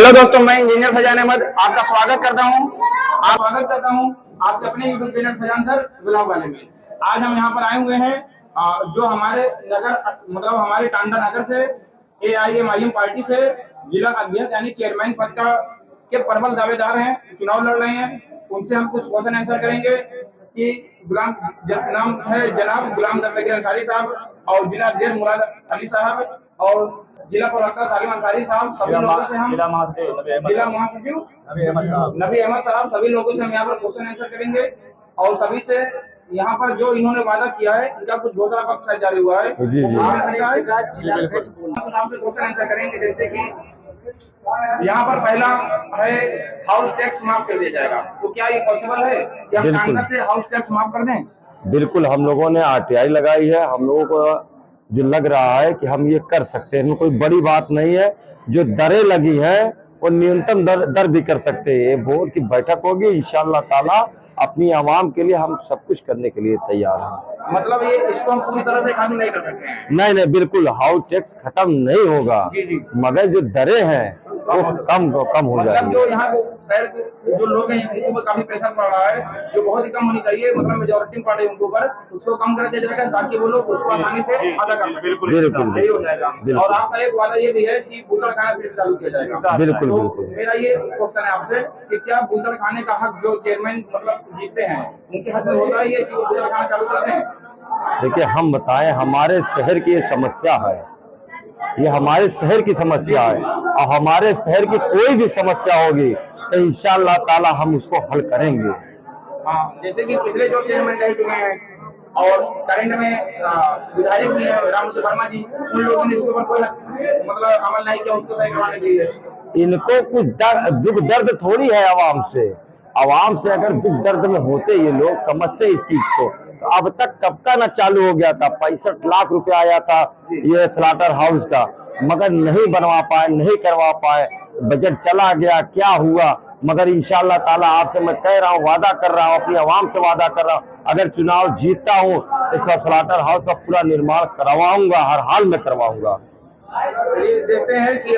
Hello दोस्तों, मैं engineer Faizan Ahmad आपका स्वागत करता हूं आपके अपने YouTube channel Faizan sir blog वाले में। आज हम यहां पर आए हुए हैं जो हमारे नगर मतलब हमारे टांडा नगर से AIMIM पार्टी से जिला अध्यक्ष यानी चेयरमैन पद का के प्रबल दावेदार हैं, चुनाव लड़ रहे हैं। उनसे हम कुछ क्वेश्चन आंसर करेंगे कि नाम है जनाब गुलाम दस्तगीर अंसारी साहब और जिला अध्यक्ष मुराद अली साहब और जिला प्रवक्ता सालिम अंसारी साहब, सभी लोगों से हम जिला महासचिव नबी अहमद साहब, सभी लोगों से हम यहाँ पर क्वेश्चन आंसर करेंगे और सभी से यहाँ पर जो इन्होंने वादा किया है इनका कुछ घोषणा पत्र जारी हुआ है क्वेश्चन आंसर करेंगे। जैसे कि यहाँ पर पहला है हाउस टैक्स माफ कर दिया जाएगा, तो क्या ये पॉसिबल है कि हम कांग्रेस से हाउस टैक्स माफ कर दें? बिल्कुल, हम लोगों ने RTI लगाई है। हम लोगों को जो लग रहा है कि हम ये कर सकते हैं, कोई बड़ी बात नहीं है। जो दरें लगी हैं वो न्यूनतम दर भी कर सकते हैं। ये बोर्ड की बैठक होगी, इंशाअल्लाह ताला अपनी आवाम के लिए हम सब कुछ करने के लिए तैयार हैं। मतलब ये इसको हम पूरी तरह से खत्म नहीं कर सकते हैं? नहीं, बिल्कुल हाउस टैक्स खत्म नहीं होगा, मगर जो दरें हैं वो कम हो जाएगी। जो यहाँ को शहर के जो लोग हैं उनको पर काफी प्रेशर पड़ रहा है, जो बहुत ही कम होनी चाहिए, मतलब मेजोरिटी पार्टी उनके ऊपर, उसको कम कर दिया जाएगा ताकि वो लोग उसको आसानी से अदा कर सकें। बिल्कुल सही हो जाएगा। और आपका एक वादा ये भी है कि बूतड़ खाना फिर चालू किया जाएगा। बिल्कुल तो मेरा ये क्वेश्चन है आपसे कि क्या बूतड़ खाने का हक जो चेयरमैन मतलब जीतते हैं उनके हक में होता है कि वो बूतड़ खाना चालू कर दें? देखिए, हम बताएं, हमारे शहर की ये समस्या है, ये हमारे शहर की समस्या है और हमारे शहर की कोई भी समस्या होगी तो इंशाअल्लाह ताला हम उसको हल करेंगे। हाँ, जैसे कि पिछले जो चेयरमैन रह चुके हैं और करंट में विधायक भी है रामचंद्र शर्मा जी, उन लोगों ने इसके ऊपर कोई मतलब अमल नहीं किया उसको सही करवाने के लिए। इनको कुछ दुख दर्द थोड़ी है आवाम से। आवाम से अगर दुख दर्द में होते ये लोग समझते इस चीज को, तो अब तक कब का ना चालू हो गया था। 65 लाख रुपया आया था ये स्लाटर हाउस का, मगर नहीं बनवा पाए, नहीं करवा पाए। बजट चला गया, क्या हुआ? मगर इंशाअल्लाह ताला आपसे मैं कह रहा हूँ, वादा कर रहा हूँ, अपनी आवाम से वादा कर रहा हूँ, अगर चुनाव जीतता हूँ इस स्लाटर हाउस का पूरा निर्माण करवाऊंगा, हर हाल में करवाऊंगा। देखते हैं कि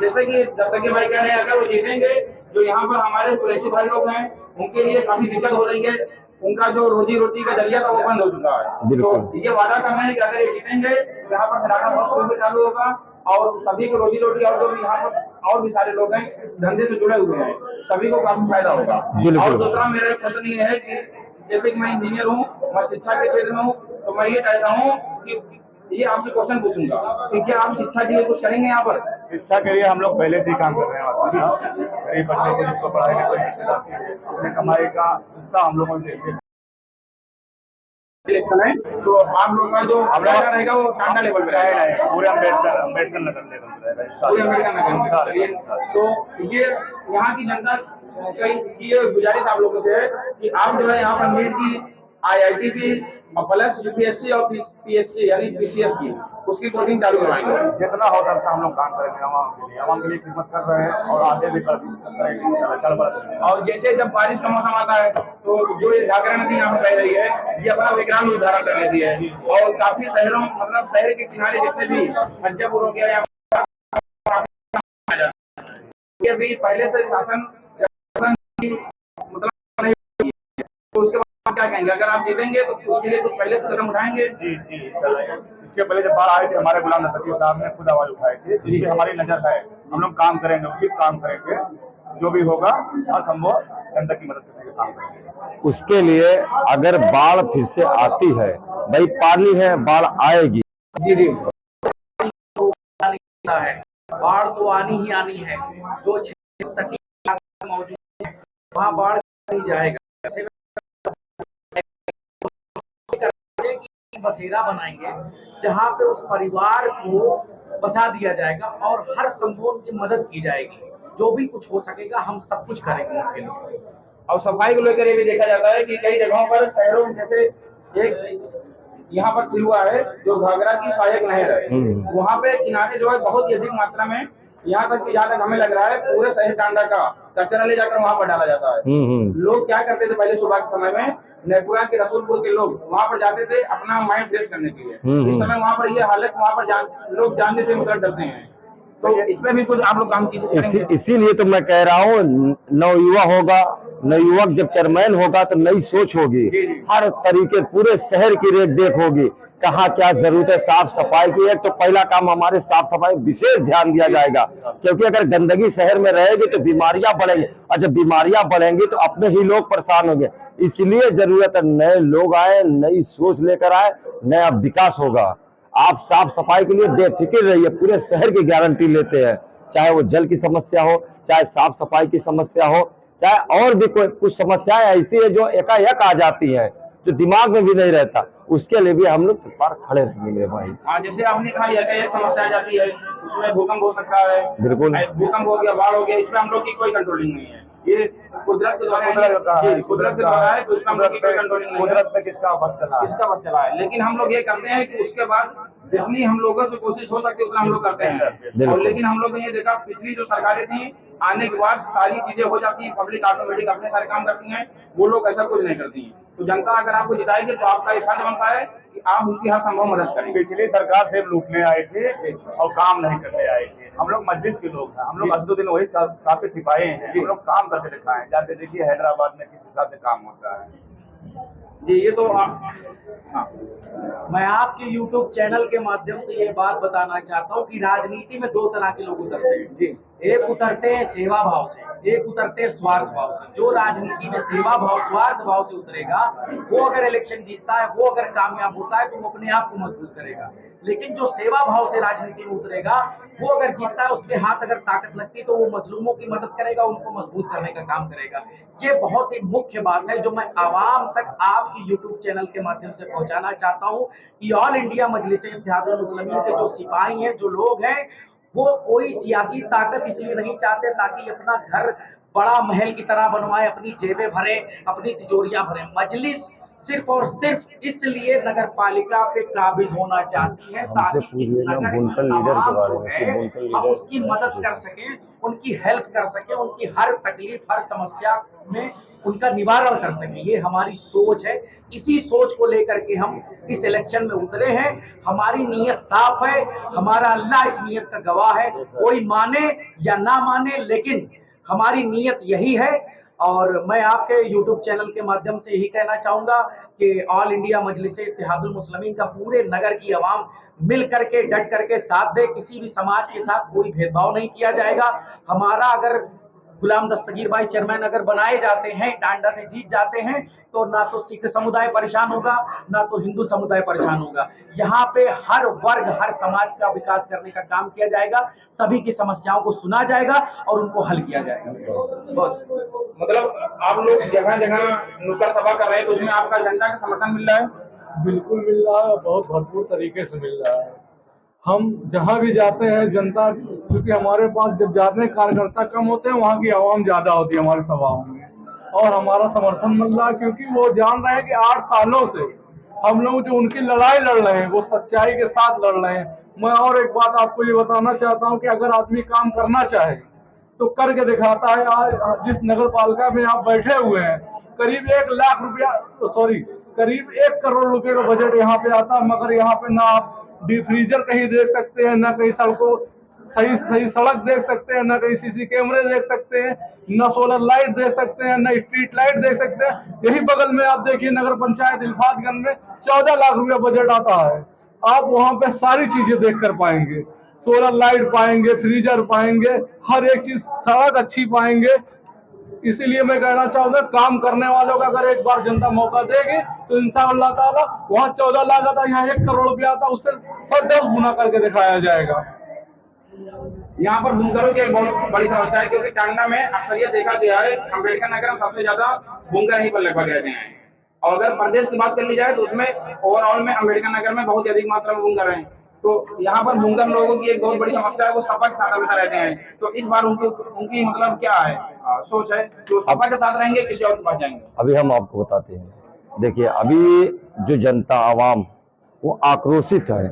जैसे कि दस्तगीर भाई कह रहे हैं अगर वो जीतेंगे, जो यहाँ पर हमारे कुरैशी भाई लोग हैं उनके लिए काफी दिक्कत हो रही है, उनका जो रोजी रोटी का जरिया था वो बंद हो चुका है। तो ये वादा करना है कि अगर ये जीतेंगे यहाँ पर स्लाटर हाउस चालू होगा और सभी को रोजी रोटी और जो भी यहाँ पर और भी सारे लोग हैं इस धंधे से जुड़े हुए हैं, सभी को काफी फायदा होगा। और दूसरा मेरा एक प्रश्न ये है कि जैसे कि मैं इंजीनियर हूँ, मैं शिक्षा के क्षेत्र में हूँ, तो मैं ये कहता हूँ कि ये आपसे क्वेश्चन पूछूंगा कि क्या आप शिक्षा के लिए कुछ करेंगे? यहाँ पर शिक्षा के लिए हम लोग पहले से ही काम कर रहे हैं। गरीब बच्चे को जिसको पढ़ाई में कोई मुश्किल आती है, अपने कमाई का हिस्सा हम लोगों से इलेक्शन है, तो आप लोग का जो रहेगा वो टांडा लेवल पे रहेगा, पूरे अम्बेडकर नगर लेवल पे रहेगा। तो ये यहाँ की जनता की ये गुजारिश आप लोगों से है कि आप जो है यहाँ पर नीट की, IIT की प्लस UPSC और PSC यानी PCS की उसकी कोचिंग चालू करवाएंगे। जितना हो सकता है हम लोग काम करेंगे आवाम के लिए खिदमत कर रहे हैं और आगे भी करेंगे। और जैसे जब बारिश का मौसम आता है तो जो ये घाघरा नदी यहाँ पर बह रही है ये अपना विकराल रूप धारण कर लेती है और काफी शहरों मतलब शहर के किनारे जितने भी हज्जापुर हो गया ये भी पहले से शासन मतलब उसके बाद क्या कहेंगे अगर आप जीतेंगे तो उसके लिए कुछ पहले से कदम उठाएंगे? जी, इसके पहले जब बाढ़ आई थी हमारे गुलाम दस्तगीर साहब ने खुद आवाज उठाई थी, जिसकी हमारी नजर है। हम लोग काम करेंगे, उचित काम करेंगे, जो भी होगा असंभव जनता की मदद करने का काम करेंगे। उसके लिए अगर बाढ़ फिर से आती है, भाई पानी है, बाढ़ आएगी। जी बाढ़ तो आनी ही आनी है, जो तटीय मौजूद है वहाँ बाढ़ नहीं जाएगा। बसेरा बनाएंगे जहाँ पे उस परिवार को बसा दिया जाएगा और हर संभव उनकी मदद की जाएगी, जो भी कुछ हो सकेगा हम सब कुछ करेंगे उनके लिए। और सफाई को लेकर ये भी देखा जाता है कि कई जगहों पर शहरों जैसे एक यहाँ पर सिलुआ है जो घाघरा की सहायक नहर है, वहाँ पे किनारे जो है बहुत ही अधिक मात्रा में, यहाँ तक कि जहाँ तक हमें लग रहा है पूरे शहर टांडा का कचरा ले जाकर वहाँ पर डाला जाता है। लोग क्या करते थे पहले सुबह के समय में, नेपुरा के रसूलपुर के लोग वहाँ पर जाते थे अपना माइंड फ्रेश करने के लिए। इस समय वहाँ पर ये हालत, वहाँ पर लोग जानने से मतलब डरते हैं। तो इस पे भी कुछ आप लोग काम कीजिए। इसीलिए तो मैं कह रहा हूँ, नवयुवा होगा, नवयुवक जब चेयरमैन होगा तो नई सोच होगी, हर तरीके पूरे शहर की रेख देख होगी, कहाँ क्या जरूरत है साफ सफाई की। एक तो पहला काम हमारे साफ सफाई विशेष ध्यान दिया जाएगा, क्योंकि अगर गंदगी शहर में रहेगी तो बीमारियां बढ़ेंगी, और जब बीमारियां बढ़ेंगी तो अपने ही लोग परेशान होंगे। इसलिए जरूरत है नए लोग आए, नई सोच लेकर आए, नया विकास होगा। आप साफ सफाई के लिए बेफिक्र रहिए, पूरे शहर की गारंटी लेते हैं, चाहे वो जल की समस्या हो, चाहे साफ सफाई की समस्या हो, चाहे और भी कोई कुछ समस्याएं ऐसी है जो एकाएक आ जाती हैं, जो दिमाग में भी नहीं रहता, उसके लिए भी हम लोग तत्पर खड़े रहेंगे मेरे भाई। हाँ, जैसे आपने कहा एक समस्या आ जाती है, उसमें भूकंप हो सकता है, बिल्कुल भूकंप हो गया, बाढ़ हो गया, इसमें हम लोग की कोई कंट्रोलिंग नहीं है, ये कुदरत के द्वारा कुदरत के द्वारा है, तो इसमें हम लोग की कोई कंट्रोलिंग नहीं है। कुदरत पे किसका बस चला है। लेकिन हम लोग ये करते हैं कि उसके बाद जितनी हम लोगों से कोशिश हो सकती है उतना हम लोग करते हैं। और लेकिन हम लोग ने ये देखा, पिछली जो सरकारें थी आने के बाद सारी चीजें हो जाती है, पब्लिक ऑटोमेटिक अपने सारे काम करती है, वो लोग ऐसा कुछ नहीं करती है। तो जनता अगर आपको जिताएगी तो आपका ये फर्ज बनता है कि आप उनकी हर संभव मदद करें। पिछली सरकार सिर्फ लूटने आए थे और काम नहीं करने आए थे। हम लोग मजलिस के लोग हैं, हम लोग असदुद्दीन वही साहब के सिपाही हैं, हम लोग काम करके दिखाएं। जाके देखिए हैदराबाद में किस हिसाब से काम होता है। जी, ये तो हाँ। मैं आपके YouTube चैनल के माध्यम से ये बात बताना चाहता हूँ कि राजनीति में दो तरह के लोग उतरते हैं। जी, एक उतरते हैं सेवा भाव से, एक उतरते हैं स्वार्थ भाव से। जो राजनीति में सेवा भाव स्वार्थ भाव से उतरेगा, वो अगर इलेक्शन जीतता है, वो अगर कामयाब होता है तो वो अपने आप को मजबूत करेगा। लेकिन जो सेवा भाव से राजनीति में उतरेगा, वो अगर जीतता है, उसके हाथ अगर ताकत लगती है तो वो मजलूमों की मदद करेगा, उनको मजबूत करने का काम करेगा। ये बहुत ही मुख्य बात है जो मैं आवाम तक आपकी YouTube चैनल के माध्यम से पहुंचाना चाहता हूं कि ऑल इंडिया मजलिस इत्तेहादुल मुस्लिमीन के जो सिपाही हैं, जो लोग हैं, वो कोई सियासी ताकत इसलिए नहीं चाहते ताकि अपना घर बड़ा महल की तरह बनवाए, अपनी जेबें भरे, अपनी तिजोरियां भरे। मजलिस सिर्फ और सिर्फ इसलिए नगर पालिका पे काबिज होना चाहती है ताकि इस नगर की आवाम जो है हम उसकी मदद कर सकें, उनकी हेल्प कर सकें, उनकी हर तकलीफ, हर समस्या में उनका निवारण कर सकें। ये हमारी सोच है। इसी सोच को लेकर के हम इस इलेक्शन में उतरे हैं। हमारी नीयत साफ है, हमारा अल्लाह इस नीयत का गवाह है। कोई माने या ना माने, लेकिन हमारी नीयत यही है। और मैं आपके YouTube चैनल के माध्यम से यही कहना चाहूंगा कि ऑल इंडिया मजलिस इत्तेहादुल मुस्लिमीन का पूरे नगर की आवाम मिल करके, डट करके साथ दे। किसी भी समाज के साथ कोई भेदभाव नहीं किया जाएगा। हमारा अगर गुलाम दस्तगीर भाई चेयरमैन अगर बनाए जाते हैं, टांडा से जीत जाते हैं, तो ना तो सिख समुदाय परेशान होगा, ना तो हिंदू समुदाय परेशान होगा। यहाँ पे हर वर्ग, हर समाज का विकास करने का काम किया जाएगा। सभी की समस्याओं को सुना जाएगा और उनको हल किया जाएगा। मतलब आप लोग जगह जगह नुक्कड़ सभा कर रहे हैं, तो उसमें आपका जनता का समर्थन मिल रहा है? बिल्कुल मिल रहा है, बहुत भरपूर तरीके से मिल रहा है। हम जहाँ भी जाते हैं, जनता, क्योंकि हमारे पास जब जाते कार्यकर्ता कम होते हैं, वहाँ की आवाम ज्यादा होती है हमारे सभाओं में, और हमारा समर्थन मिल रहा है क्योंकि वो जान रहे हैं कि 8 सालों से हम लोग जो उनकी लड़ाई लड़ रहे हैं वो सच्चाई के साथ लड़ रहे हैं। मैं और एक बात आपको ये बताना चाहता हूँ कि अगर आदमी काम करना चाहे तो करके दिखाता है। आज जिस नगर पालिका में आप बैठे हुए हैं, करीब 1 लाख रुपया, करीब 1 करोड़ रुपए का बजट यहाँ पे आता है, मगर यहाँ पे ना आप डीप फ्रीजर कहीं देख सकते हैं, ना कहीं सड़कों सही सड़क देख सकते हैं, ना कहीं सीसी कैमरे देख सकते हैं, ना सोलर लाइट देख सकते हैं, ना स्ट्रीट लाइट देख सकते हैं। यही बगल में आप देखिए नगर पंचायत इल्फातगंज में 14 लाख रुपया बजट आता है। आप वहां पे सारी चीजें देख कर पाएंगे, सोलर लाइट पाएंगे, फ्रीजर पाएंगे, हर एक चीज, सड़क अच्छी पाएंगे। इसीलिए मैं कहना चाहूंगा, काम करने वालों का अगर एक बार जनता मौका देगी तो इंशाअल्लाह ताला वहाँ 14 लाख आता, यहाँ 1 करोड़ रुपया आता, उससे 10 गुना करके दिखाया जाएगा। यहाँ पर बुनकरों की एक बहुत बड़ी समस्या है, क्योंकि टांडा में अक्सर ये देखा गया है, अम्बेडकर नगर में सबसे ज्यादा बुनकर यहीं पर लगभग रहते हैं। और अगर प्रदेश की बात कर ली जाए तो उसमें ओवरऑल में अम्बेडकर नगर में बहुत अधिक मात्रा में बुनकर हैं। तो यहाँ पर बुनकर लोगों की एक बहुत बड़ी समस्या है, वो सपा के साथ हमेशा रहते हैं। तो इस बार उनकी मतलब क्या है, सोच है कि सपा के साथ रहेंगे, किसी और के पास जाएंगे? अभी हम आपको बताते हैं। देखिए, अभी जो जनता आवाम वो आक्रोशित है,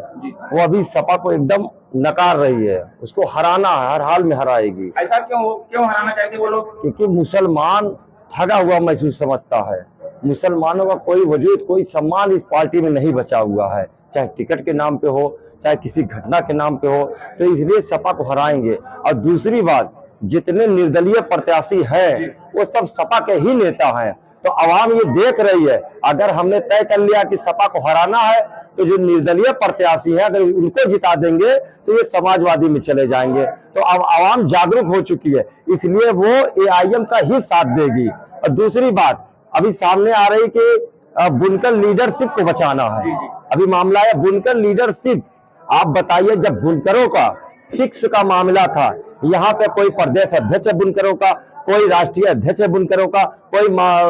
वो अभी सपा को एकदम नकार रही है, उसको हराना है, हर हाल में हराएगी। ऐसा क्यों हराना चाहते वो लोग? क्योंकि मुसलमान ठगा हुआ महसूस समझता है। मुसलमानों का कोई वजूद, कोई सम्मान इस पार्टी में नहीं बचा हुआ है, चाहे टिकट के नाम पे हो, चाहे किसी घटना के नाम पे हो, तो इसलिए सपा को हराएंगे। और दूसरी बात, जितने निर्दलीय प्रत्याशी हैं वो सब सपा के ही नेता हैं। तो आवाम ये देख रही है, अगर हमने तय कर लिया कि सपा को हराना है तो जो निर्दलीय प्रत्याशी हैं अगर उनको जिता देंगे तो ये समाजवादी में चले जाएंगे। तो अब आवाम जागरूक हो चुकी है, इसलिए वो एआईएम का ही साथ देगी। और दूसरी बात अभी सामने आ रही कि बुनकर लीडरशिप को बचाना है। अभी मामला है बुनकर लीडरशिप। आप बताइए, जब बुनकरों का फिक्स का मामला था, यहाँ पे कोई प्रदेश अध्यक्ष है बुनकरों का, कोई राष्ट्रीय अध्यक्ष है बुनकरों का, कोई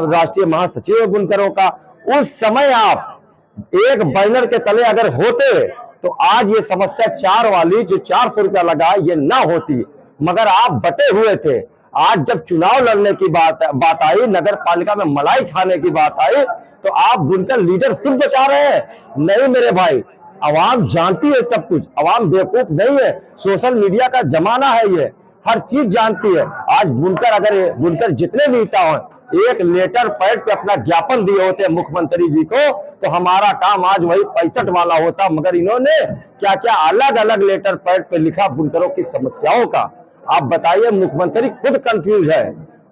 राष्ट्रीय महासचिव है बुनकरों का, उस समय आप एक बैनर के तले अगर होते तो आज ये समस्या 4 वाली जो 400 रुपया लगा ये ना होती। मगर आप बटे हुए थे। आज जब चुनाव लड़ने की बात आई, नगर पालिका में मलाई खाने की बात आई, तो आप बुनकर लीडरशिप बचा रहे हैं। नहीं मेरे भाई, आवाम जानती है सब कुछ, आवाम बेवकूफ नहीं है। सोशल मीडिया का जमाना है, ये हर चीज जानती है। आज बुनकर जितने नेता हो, एक लेटर पैड पे अपना ज्ञापन दिए होते मुख्यमंत्री जी को, तो हमारा काम आज वही 65 वाला होता। मगर इन्होंने क्या क्या अलग अलग लेटर पैड पे लिखा बुनकरों की समस्याओं का। आप बताइए, मुख्यमंत्री खुद कंफ्यूज है,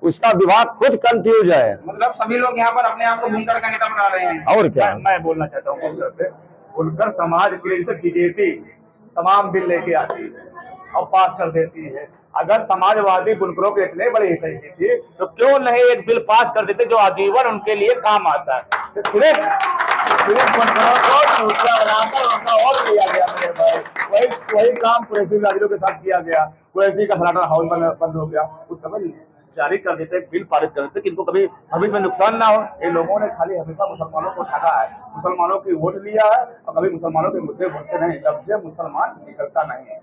उसका विभाग खुद कंफ्यूज है। मतलब सभी लोग यहाँ पर अपने आप को बुनकर का नेता बना रहे हैं। और क्या, मैं बोलना चाहता हूँ बुनकर पे, बुनकर समाज के लिए जैसे बीजेपी तमाम बिल लेके आती है और पास कर देती है। अगर समाजवादी बुनकरों के इतने बड़े हितैषी थी तो क्यों नहीं एक बिल पास कर देते जो आजीवन उनके लिए काम आता है। सिर्फ बुनकरों को दूसरा बनाकर उनका और किया गया मेरे भाई। वही काम कुरैशी बिरादरियों के साथ किया गया। कुरैशी का स्लॉटर हाउस बंद हो गया, उस समय जारी कर देते, बिल पारित कर देते कि इनको कभी भविष्य में नुकसान ना हो। ये लोगों ने खाली हमेशा मुसलमानों को ठगा है, मुसलमानों की वोट लिया है और कभी मुसलमानों के मुद्दे बोलते नहीं। जब से मुसलमान निकलता नहीं है।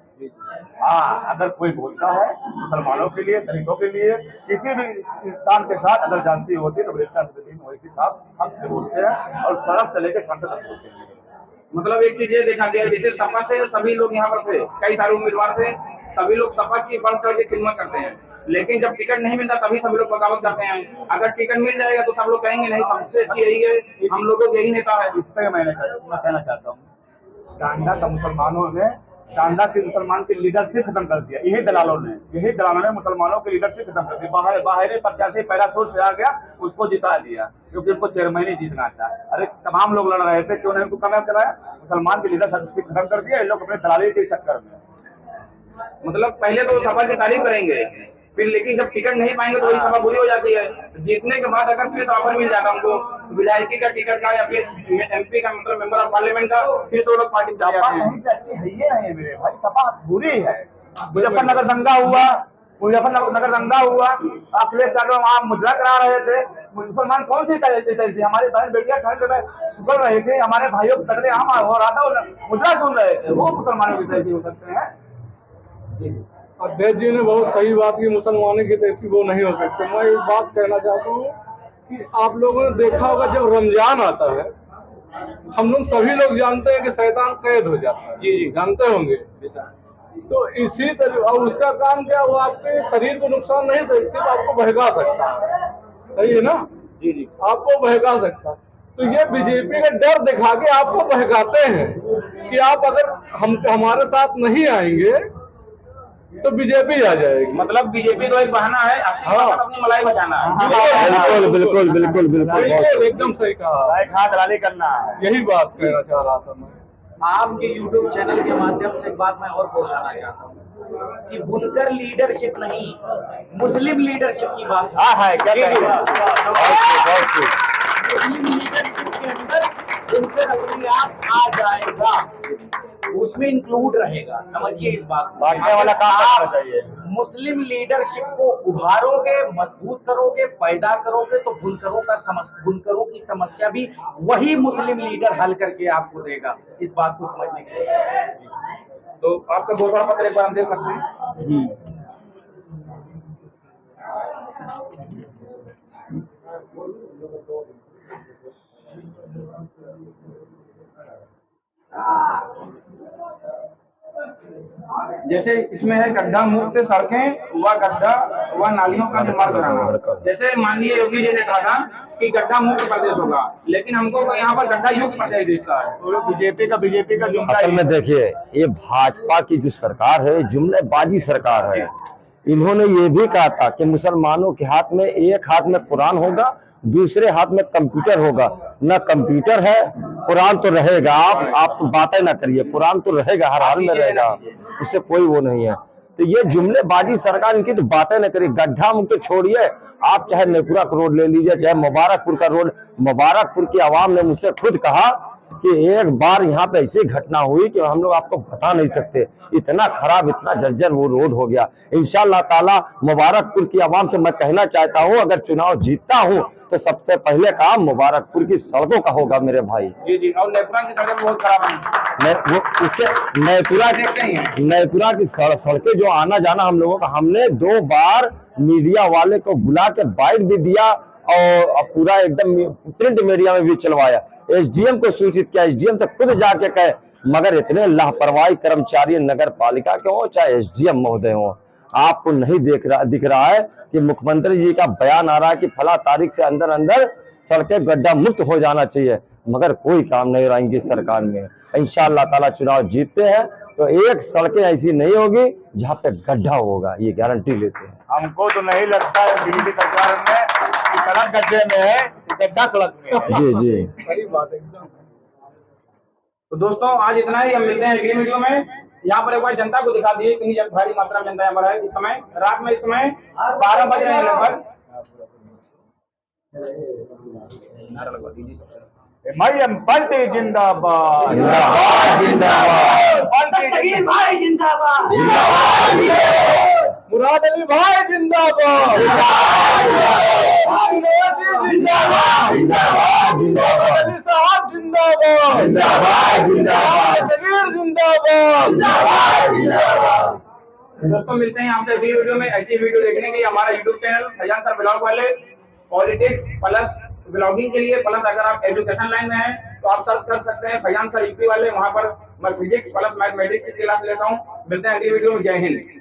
हाँ, अगर कोई बोलता है मुसलमानों के लिए, दलितों के लिए, किसी भी इंसान के साथ अगर जाती होती है तो भ्रष्टाचार वैसी साहब हक से बोलते हैं और सड़क से लेकर संसद तक बोलते हैं। मतलब एक चीज ये देखा गया, जैसे सपा से सभी लोग यहाँ पर थे, कई सारे उम्मीदवार थे, सभी लोग सपा की बढ़ करके खिदमत करते हैं, लेकिन जब टिकट नहीं मिलता तभी सभी लोग बगावत करते हैं। अगर टिकट मिल जाएगा तो सब लोग कहेंगे नहीं, सबसे अच्छी यही है, हम लोगों को यही नेता है। इस पर मैं कहना चाहता हूँ, टांडा का मुसलमानों ने टांडा की मुसलमान की लीडरशिप खत्म कर दिया। यही दलालों ने मुसलमानों की लीडरशिप खत्म कर दी। बाहरी प्रत्याशी पहला सोर्स से आ गया, उसको जिता दिया क्योंकि उनको चेयरमैन ही जीतना था। अरे तमाम लोग लड़ रहे थे, क्यों नहीं उनको कामयाब कराया? मुसलमान की लीडरशिप खत्म कर दिया। ये लोग अपने दलाली के चक्कर में, मतलब पहले तो सपा की तारीफ करेंगे, फिर लेकिन जब टिकट नहीं पाएंगे तो वही सपा बुरी हो जाती है। जीतने के बाद अगर फिर ऑफर मिल जाता उनको विधायकी का टिकट का या फिर एमपी का, मतलब मेंबर ऑफ पार्लियामेंट का, फिर से वो लोग पार्टी सपा कहीं से अच्छी है ये नहीं मेरे भाई, सपा बुरी है। मुजफ्फरनगर दंगा हुआ, अखिलेश यादव वहाँ मुद्रा करा रहे थे। मुसलमान कौन सी थी? हमारी बहन बेटियां ठंड में सुगल रही थी, हमारे भाइयों को तकलीफ आम हो रहा था, मुद्रा सुन रहे थे। वो मुसलमानों की तैसी हो सकते हैं? अध्यक्ष जी ने बहुत सही बात की, मुसलमानों की तैसी वो नहीं हो सकते। मैं एक बात कहना चाहता हूँ कि आप लोगों ने देखा होगा जब रमजान आता है, हम लोग सभी लोग जानते हैं कि शैतान कैद हो जाता है। जी जानते होंगे। तो इसी तरह, और उसका काम क्या, वो आपके शरीर को नुकसान नहीं था, सिर्फ आपको बहका सकता है। सही है ना? जी, आपको बहका सकता है। तो ये बीजेपी का डर दिखा के आपको बहकाते हैं कि आप अगर हमारे साथ नहीं आएंगे तो बीजेपी आ जाएगी। मतलब बीजेपी तो एक बहाना है, अपनी मलाई बचाना है। बिल्कुल एकदम सही कहा, दलाली करना है। यही बात कहना चाह रहा था मैं। आपके YouTube चैनल के माध्यम से एक बात मैं और पहुंचाना चाहता हूँ कि बुनकर लीडरशिप नहीं, मुस्लिम लीडरशिप की बात है। क्या मुस्लिम लीडरशिप के अंदर बुनकर अपने आप आ जाएगा, उसमें इंक्लूड रहेगा। समझिए इस बात को। बांटने वाला काम करना चाहिए। मुस्लिम लीडरशिप को उभारोगे, मजबूत करोगे, पैदा करोगे तो बुनकरों की समस्या भी वही मुस्लिम लीडर हल करके आपको देगा। इस बात को समझने के लिए तो आपका घोषणा पत्र एक बार हम देख सकते हैं। जैसे इसमें है गड्ढा मुक्त सड़कें व गड्ढा व नालियों का निर्माण कराना। जैसे माननीय योगी जी ने कहा था कि गड्ढा मुक्त प्रदेश होगा, लेकिन हमको तो यहाँ पर गड्ढा युक्त प्रदेश दिखता है। तो बीजेपी का जुमला असल में देखिए, ये भाजपा की जो सरकार है, जुमलेबाजी सरकार है। इन्होंने ये भी कहा था कि मुसलमानों के हाथ में एक हाथ में कुरान होगा, दूसरे हाथ में कंप्यूटर होगा। न कंप्यूटर है, कुरान तो रहेगा। आप तो बातें ना करिए, कुरान तो रहेगा, हर हाल में रहेगा, उससे कोई वो नहीं है। तो ये जुमलेबाजी सरकार, इनकी तो बातें न करिए। गड्ढा मुक्त छोड़िए, आप चाहे नेपुरा का रोड ले लीजिए, चाहे मुबारकपुर का रोड। मुबारकपुर की आवाम ने मुझसे खुद कहा कि एक बार यहाँ पे ऐसी घटना हुई कि हम लोग आपको बता नहीं सकते, इतना खराब, इतना जर्जर वो रोड हो गया। इंशाअल्लाह ताला मुबारकपुर की आवाम से मैं कहना चाहता हूँ, अगर चुनाव जीतता हूँ तो सबसे पहले काम मुबारकपुर की सड़कों का होगा मेरे भाई। जी जी, और नेपुरा की सड़कें बहुत खराब हैं। नेपुरा की सड़कें जो आना जाना हम लोगों का, हमने 2 बार मीडिया वाले को बुला के बाइट भी दिया और पूरा एकदम प्रिंट मीडिया में भी चलवाया। एसडीएम को सूचित किया, एसडीएम तो खुद जाके कहे, मगर इतने लापरवाही कर्मचारी नगर पालिका के हो चाहे एसडीएम महोदय हो, आपको नहीं दिख रहा है कि मुख्यमंत्री जी का बयान आ रहा है कि फला तारीख से अंदर अंदर सड़कें गड्ढा मुक्त हो जाना चाहिए, मगर कोई काम नहीं रहा इनकी सरकार में। इंशाअल्लाह ताला चुनाव जीतते हैं तो एक सड़कें ऐसी नहीं होगी जहाँ पे गड्ढा होगा, ये गारंटी लेते हैं। हमको तो नहीं लगता है बीजेपी सरकार में कि सड़क गड्ढे में है, गड्ढा सड़क में है। जी जी, सही बात है एकदम। तो दोस्तों आज इतना ही, हम मिलते हैं अगली वीडियो में। यहाँ पर एक बार जनता को दिखा दिए कितनी भारी मात्रा में जनता यहाँ पर है। इस समय रात में, इस समय 12 बज रहे हैं लगभग। मरियम बंटी जिंदाबाद, तकीर भाई जिंदाबाद, मुराद अली भाई जिंदाबाद, अली साहब जिंदाबाद, जिंदाबाद। दोस्तों मिलते हैं आपसे अगली वीडियो में। ऐसी वीडियो देखने के लिए हमारा YouTube channel Faizan sir blog वाले, पॉलिटिक्स प्लस ब्लॉगिंग के लिए, प्लस अगर आप एजुकेशन लाइन में हैं तो आप सर्च कर सकते हैं फैजान सर यूपी वाले। वहां पर मैं फिजिक्स प्लस मैथमेटिक्स की क्लास लेता हूँ। मिलते हैं अगली वीडियो में। जय हिंद।